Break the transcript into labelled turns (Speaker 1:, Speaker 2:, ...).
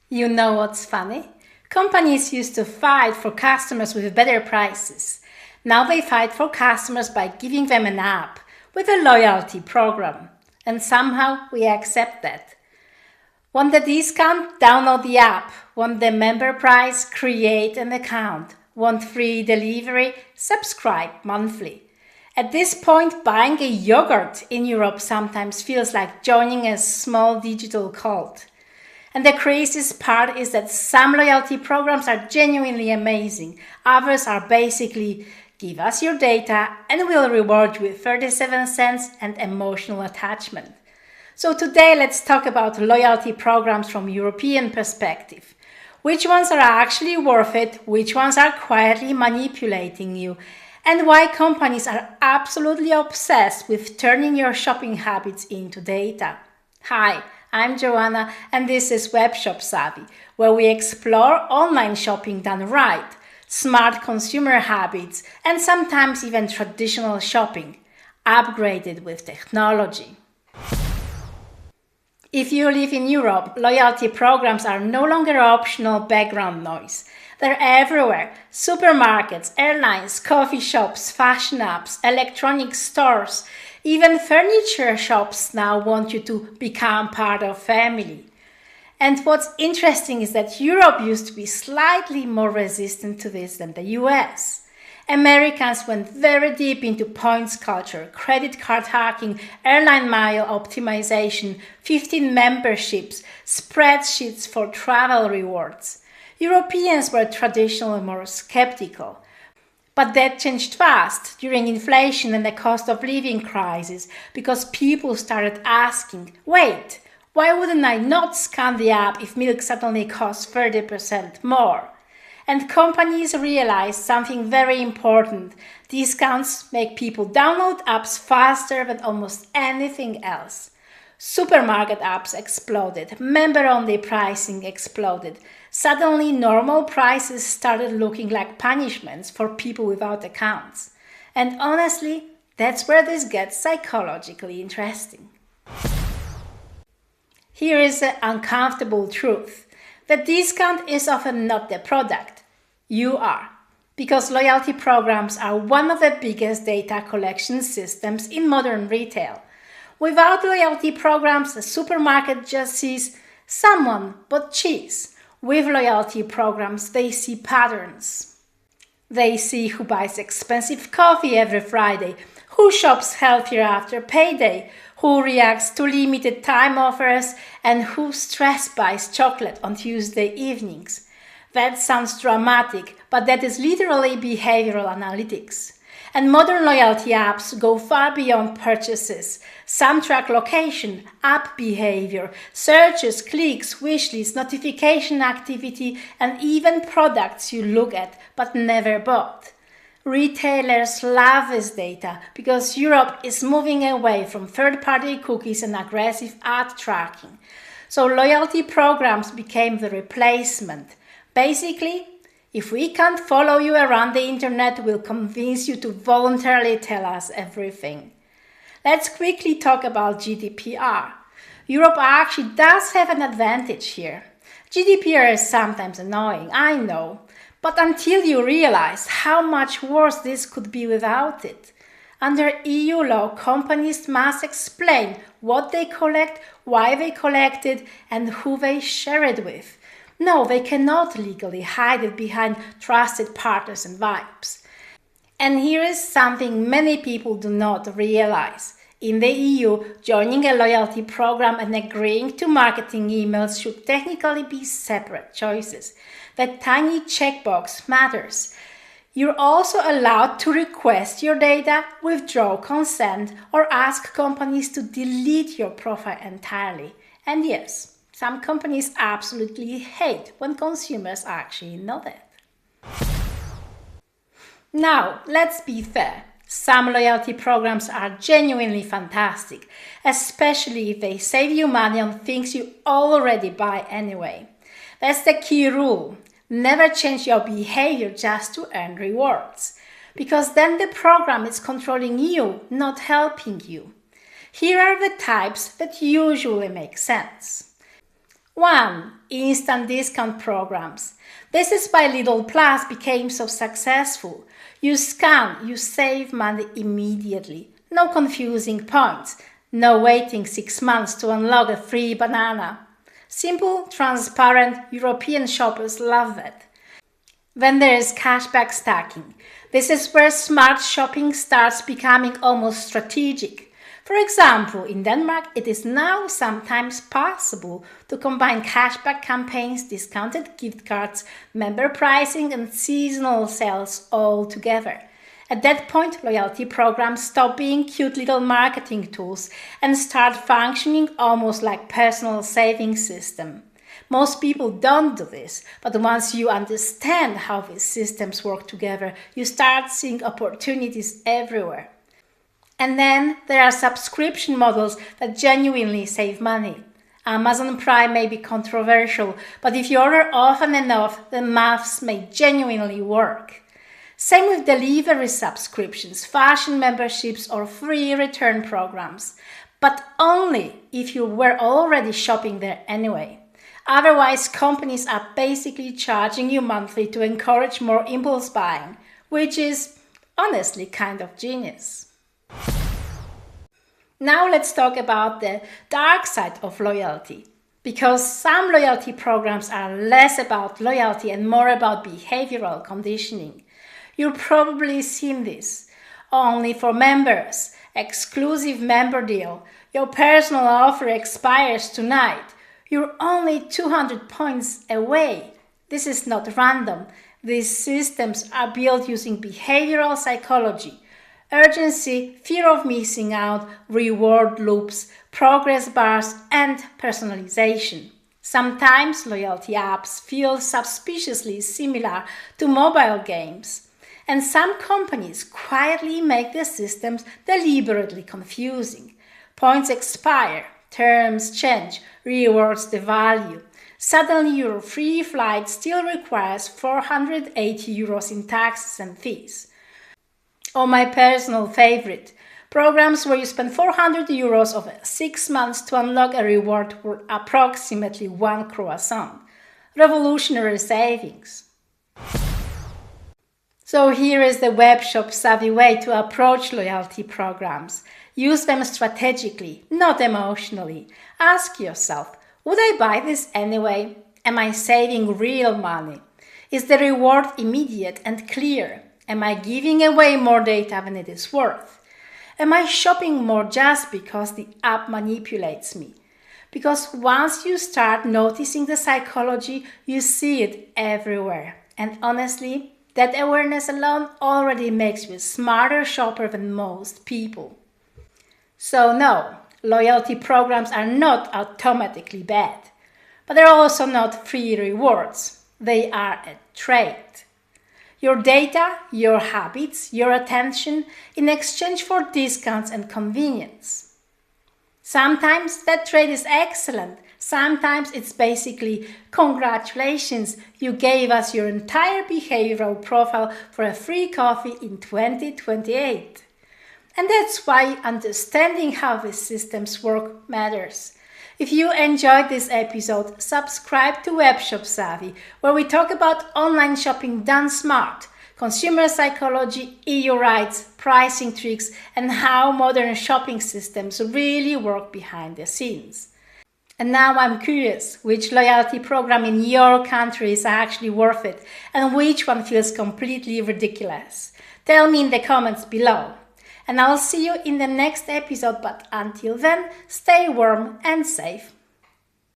Speaker 1: You know what's funny? Companies used to fight for customers with better prices. Now they fight for customers by giving them an app with a loyalty program. And somehow we accept that. Want the discount? Download the app. Want the member price? Create an account. Want free delivery? Subscribe monthly. At this point, buying a yogurt in Europe sometimes feels like joining a small digital cult. And the craziest part is that some loyalty programs are genuinely amazing. Others are basically, give us your data and we'll reward you with 37 cents and emotional attachment. So today let's talk about loyalty programs from European perspective. Which ones are actually worth it, which ones are quietly manipulating you, and why companies are absolutely obsessed with turning your shopping habits into data. Hi, I'm Joanna and this is WebshopSavvy, where we explore online shopping done right, smart consumer habits, and sometimes even traditional shopping, upgraded with technology. If you live in Europe, loyalty programs are no longer optional background noise. They're everywhere. Supermarkets, airlines, coffee shops, fashion apps, electronic stores, even furniture shops now want you to become part of family. And what's interesting is that Europe used to be slightly more resistant to this than the US. Americans went very deep into points culture, credit card hacking, airline mile optimization, 15 memberships, spreadsheets for travel rewards. Europeans were traditionally more skeptical. But that changed fast during inflation and the cost of living crisis because people started asking, wait, why wouldn't I not scan the app if milk suddenly costs 30% more? And companies realized something very important. Discounts make people download apps faster than almost anything else. Supermarket apps exploded. Member-only pricing exploded. Suddenly, normal prices started looking like punishments for people without accounts. And honestly, that's where this gets psychologically interesting. Here is the uncomfortable truth. The discount is often not the product. You are. Because loyalty programs are one of the biggest data collection systems in modern retail. Without loyalty programs, the supermarket just sees someone bought cheese. With loyalty programs, they see patterns. They see who buys expensive coffee every Friday, who shops healthier after payday, who reacts to limited time offers, and who stress buys chocolate on Tuesday evenings. That sounds dramatic, but that is literally behavioral analytics. And modern loyalty apps go far beyond purchases. Some track location, app behavior, searches, clicks, wishlists, notification activity, and even products you look at but never bought. Retailers love this data because Europe is moving away from third-party cookies and aggressive ad tracking. So loyalty programs became the replacement. Basically, if we can't follow you around the internet, we'll convince you to voluntarily tell us everything. Let's quickly talk about GDPR. Europe actually does have an advantage here. GDPR is sometimes annoying, I know. But until you realize how much worse this could be without it. Under EU law, companies must explain what they collect, why they collect it, and who they share it with. No, they cannot legally hide it behind trusted partners and vibes. And here is something many people do not realize. In the EU, joining a loyalty program and agreeing to marketing emails should technically be separate choices. That tiny checkbox matters. You're also allowed to request your data, withdraw consent, or ask companies to delete your profile entirely. And yes, some companies absolutely hate when consumers actually know that. Now, let's be fair. Some loyalty programs are genuinely fantastic, especially if they save you money on things you already buy anyway. That's the key rule. Never change your behavior just to earn rewards, because then the program is controlling you, not helping you. Here are the types that usually make sense. 1. Instant discount programs. This is why Lidl Plus became so successful. You scan, you save money immediately. No confusing points. No waiting 6 months to unlock a free banana. Simple, transparent, European shoppers love it. Then there is cashback stacking. This is where smart shopping starts becoming almost strategic. For example, in Denmark, it is now sometimes possible to combine cashback campaigns, discounted gift cards, member pricing, and seasonal sales all together. At that point, loyalty programs stop being cute little marketing tools and start functioning almost like personal savings system. Most people don't do this, but once you understand how these systems work together, you start seeing opportunities everywhere. And then there are subscription models that genuinely save money. Amazon Prime may be controversial, but if you order often enough, the maths may genuinely work. Same with delivery subscriptions, fashion memberships, or free return programs. But only if you were already shopping there anyway. Otherwise, companies are basically charging you monthly to encourage more impulse buying, which is honestly kind of genius. Now let's talk about the dark side of loyalty. Because some loyalty programs are less about loyalty and more about behavioral conditioning. You've probably seen this. Only for members, exclusive member deal, your personal offer expires tonight. You're only 200 points away. This is not random. These systems are built using behavioral psychology. Urgency, fear of missing out, reward loops, progress bars, and personalization. Sometimes loyalty apps feel suspiciously similar to mobile games. And some companies quietly make the systems deliberately confusing. Points expire, terms change, rewards devalue. Suddenly your free flight still requires 480 euros in taxes and fees. Or my personal favorite, programs where you spend 400 euros over 6 months to unlock a reward worth approximately 1 croissant. Revolutionary savings. So here is the WebshopSavvy way to approach loyalty programs. Use them strategically, not emotionally. Ask yourself, would I buy this anyway? Am I saving real money? Is the reward immediate and clear? Am I giving away more data than it is worth? Am I shopping more just because the app manipulates me? Because once you start noticing the psychology, you see it everywhere. And honestly, that awareness alone already makes you a smarter shopper than most people. So no, loyalty programs are not automatically bad. But they're also not free rewards. They are a trade. Your data, your habits, your attention in exchange for discounts and convenience. Sometimes that trade is excellent. Sometimes it's basically, congratulations, you gave us your entire behavioral profile for a free coffee in 2028. And that's why understanding how these systems work matters. If you enjoyed this episode, subscribe to WebshopSavvy, where we talk about online shopping done smart, consumer psychology, EU rights, pricing tricks, and how modern shopping systems really work behind the scenes. And now I'm curious, which loyalty program in your country is actually worth it, and which one feels completely ridiculous? Tell me in the comments below. And I'll see you in the next episode, but until then, stay warm and safe.